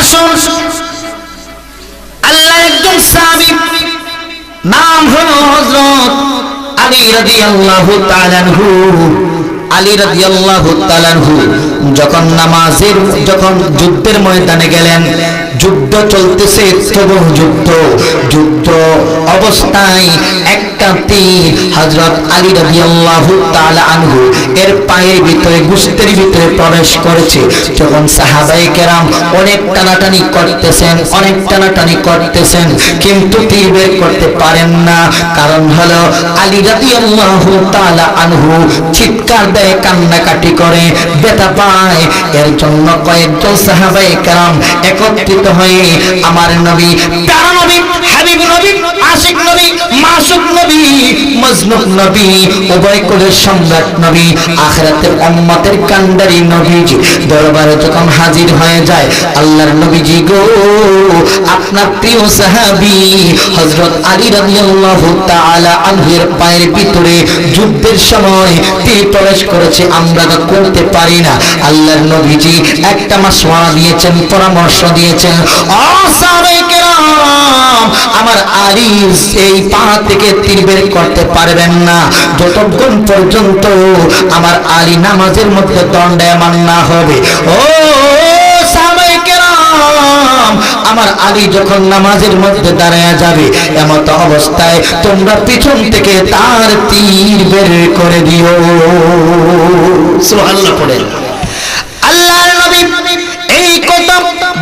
আসুন, আল্লাহ একজন সাহাবী নাম হলো হযরত আলী রাদিয়াল্লাহু তাআলা আনহু। আলী রাদিয়াল্লাহু তাআলা আনহু যখন যুদ্ধের ময়দানে গেলেন, যুদ্ধ চলতেছে, তবু যুদ্ধ অবস্থায় একটা তীর হযরত আলী রাদিয়াল্লাহু তাআলা আনহু এর পায়ের ভিতরে, গোশতের ভিতরে প্রবেশ করেছে। যখন সাহাবায়ে কেরাম অনেক টানাটানি করতেছেন, কিন্তু তীর বের করতে পারেন না। কারণ হলো আলী রাদিয়াল্লাহু তাআলা আনহু চিৎকার দেয়, কান্নাকাটি করে, ব্যথা পায়। এর জন্য কয়েকজন সাহাবায়ে কেরাম একত্রিত হয়ে আমার নবী, প্যারা নবী, হাবিব নবী, আশিক নবী, মাসুক নবী, মজনুব নবী, উভয় কুলের সম্রাট নবী, আখিরাতের উম্মতের কান্ডারি নবীজি দরবারে যখন হাজির হয়ে যায়, আল্লাহর নবীজি গো, আপনার প্রিয় সাহাবী হযরত আলী রাদিয়াল্লাহু তাআলা আনহুর পায়ের ভিতরে যুদ্ধের সময় তীর প্রবেশ করেছে, আমরা তা করতে পারি না। আল্লাহর নবীজি একটা মাশওয়ারা দিয়েছেন, পরামর্শ দিয়েছেন, ও সাহাবায়ে কেরাম, আমার আলী এই পা থেকে তীর বের করতে পারবেন না যতক্ষণ পর্যন্ত আমার আলী নামাজের মধ্যে দণ্ডায়মান না হবে। ও সাহাবায়ে কেরাম, আমার আলী যখন নামাজের মধ্যে দাঁড়ায় যাবে, এমত অবস্থায় তোমরা পিছন থেকে তার তীর বের করে দিও। সুবহানাল্লাহ পড়েন। আল্লাহর নবী এই কথা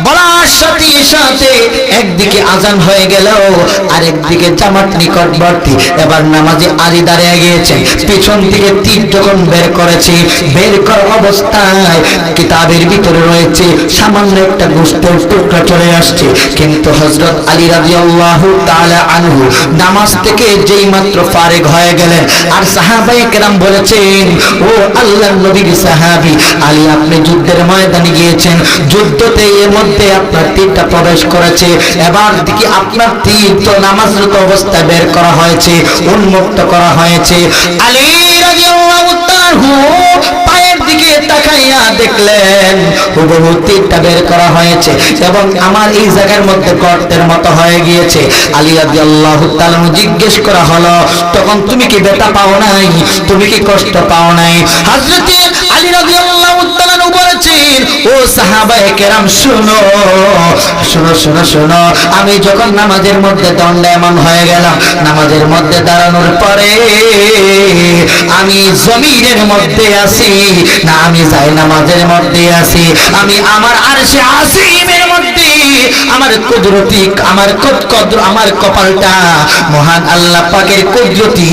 বলার সাথে সাথে একদিকে আজান হয়ে গেল, আরেকদিকে জামাত নিকটবর্তী। এবার নামাজে আলী দাঁড়িয়ে গিয়েছেন, পিছন থেকে তীর যখন বের করেছে, বের করার অবস্থায় কিতাবের ভিতরে রয়েছে সামান্য একটা গোশতের টুকরা চলে আসছে। কিন্তু হযরত আলী রাদিয়াল্লাহু তাআলা আনহু নামাজ থেকে যেই মাত্র ফারেগ হয়ে গেলেন, আর সাহাবায়ে কেরাম বলেছেন, ও আল্লাহর নবীর সাহাবী আলী, আপনি যুদ্ধের ময়দানে গিয়েছেন, যুদ্ধতে এর মধ্যে আপনার তীরটা প্রবেশ করেছে, এবার দেখি আপনার তীর তো নামাজরত অবস্থায় বের করা হয়েছে, উন্মুক্ত করা হয়েছে। আলী রাদিয়াল্লাহু তাআলা পায়ের দিকে তাকাইয়া দেখলেন হুবহু তীরটা বের করা হয়েছে এবং আমার এই জায়গার মধ্যে গর্তের মতো হয়ে গিয়েছে। আলী রাদিয়াল্লাহু তাআলা জিজ্ঞেস করা হলো, তখন তুমি কি ব্যথা পাও নাই, তুমি কি কষ্ট পাও নাই? হযরত আলী রাদিয়াল্লাহু তাআলা বলেছেন, ও সাহাবায়ে কেরাম, শোনো, আমি যখন নামাজের মধ্যে দণ্ডায়মান হয়ে গেলাম, নামাজের মধ্যে দাঁড়ানোর পরে আমি জমিনের মধ্যে আছি না, আমি যাই নামাজের মধ্যে আছি, আমি আমার আরশে আসিমের মধ্যে, আমার কুদরতি, আমার কপালটা মহান আল্লাহ পাকের কুদরতি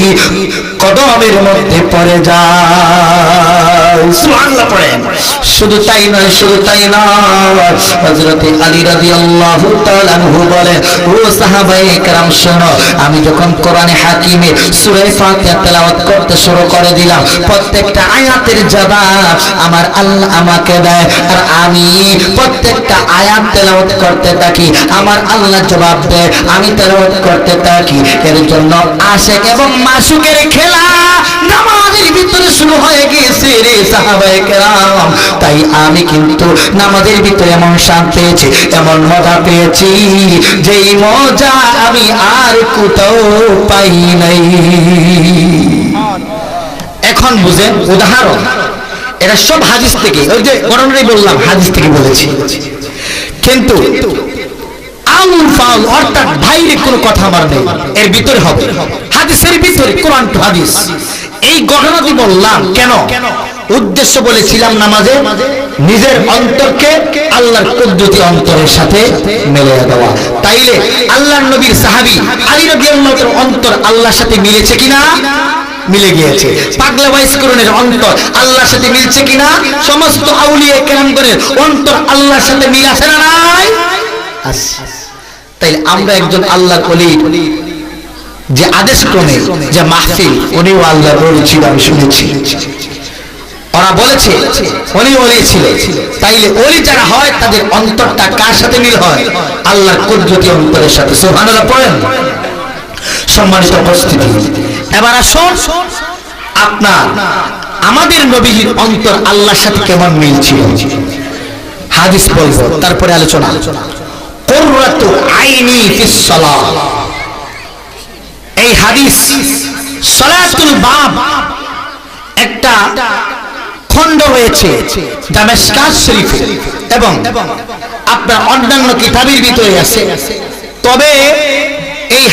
কদমের মধ্যে পড়ে যায়। সুবহানাল্লাহ পড়েন। শুধু তাই নয়, হযরত আলী রাদিয়াল্লাহু তাআলা আনহু বলেন, ও সাহাবায়ে কেরাম, শোনো, আমি যখন কোরআনে হাকিমে সূরা ফাতিহা তেলাওয়াত করতে শুরু করে দিলাম, প্রত্যেকটা আয়াতের জবাব আমার আল্লাহ আমাকে দেয়, আর আমি প্রত্যেকটা আয়াত তেলাওয়াত করতে থাকি, আমার আল্লাহ জবাব দেয়, আমি তেলাওয়াত করতে থাকি। এর জন্য আশিক এবং মাসুকের খেলা নামাজের ভিতরে শুরু হয়ে গিয়েছে রে সাহাবায়ে কেরাম। তাই আমি কিন্তু নামাজের ভিতরে এমন শান্তি পেয়েছি, এমন মজা পেয়েছি, যেই মজা আমি আর কোথাও পাই নাই। এখন বুঝেন উদাহরণ, এটা সব হাদিস থেকে, ওই যে ঘটনাটাই বললাম, হাদিস থেকে বলেছি, কিন্তু আউল ফাউল অর্থাৎ বাইরে কোনো কথা আমার নেই, এর ভিতরে হবে হাদিসের ভিতরে, কোরআন টু হাদিস। এই ঘটনাটি বললাম কেন? উদ্দেশ্য বলেছিলাম নামাজে নিজের অন্তরকে আল্লাহর কুদরতি অন্তরের সাথে মিলিয়ে দেওয়া। তাইলে আল্লাহর নবীর সাহাবী আলী রাদিয়াল্লাহু তাআলার অন্তর আল্লাহর সাথে মিলেছে কিনা? মিলে গিয়েছে। পাগলা ওয়াইসকরণের অন্তর আল্লাহর সাথে মিলছে কিনা? সমস্ত আউলিয়া কেরামগণের অন্তর আল্লাহর সাথে মিল আছে না নাই? আছে। তাইলে আমরা একজন আল্লাহর ওলি, যে আদেশ ক্রমে যে মাহফিল, উনিও আল্লাহর ওলি ছিল, আমি শুনেছি, ওরা বলেছে উনি ওলি ছিল। তাইলে ওলি যারা হয় তাদের অন্তরটা কার সাথে মিল হয়? আল্লাহর কুদরতি অন্তরের সাথে। সুবহানাল্লাহ পড়েন। সম্মানিত উপস্থিতি, এবার আসুন আপনার আমাদের নবীর অন্তর আল্লাহর সাথে কেমন মিল ছিল। হাদিস বলবো, তারপরে আলোচনা। কুররাতু আইনি ফিস সালাহ, এই হাদিস সালাতুল বাব একটা খণ্ড হয়েছে দামেস্কাস শরীফে এবং আপনার অন্যান্য কিতাবের ভিতরে আছে। তবে এই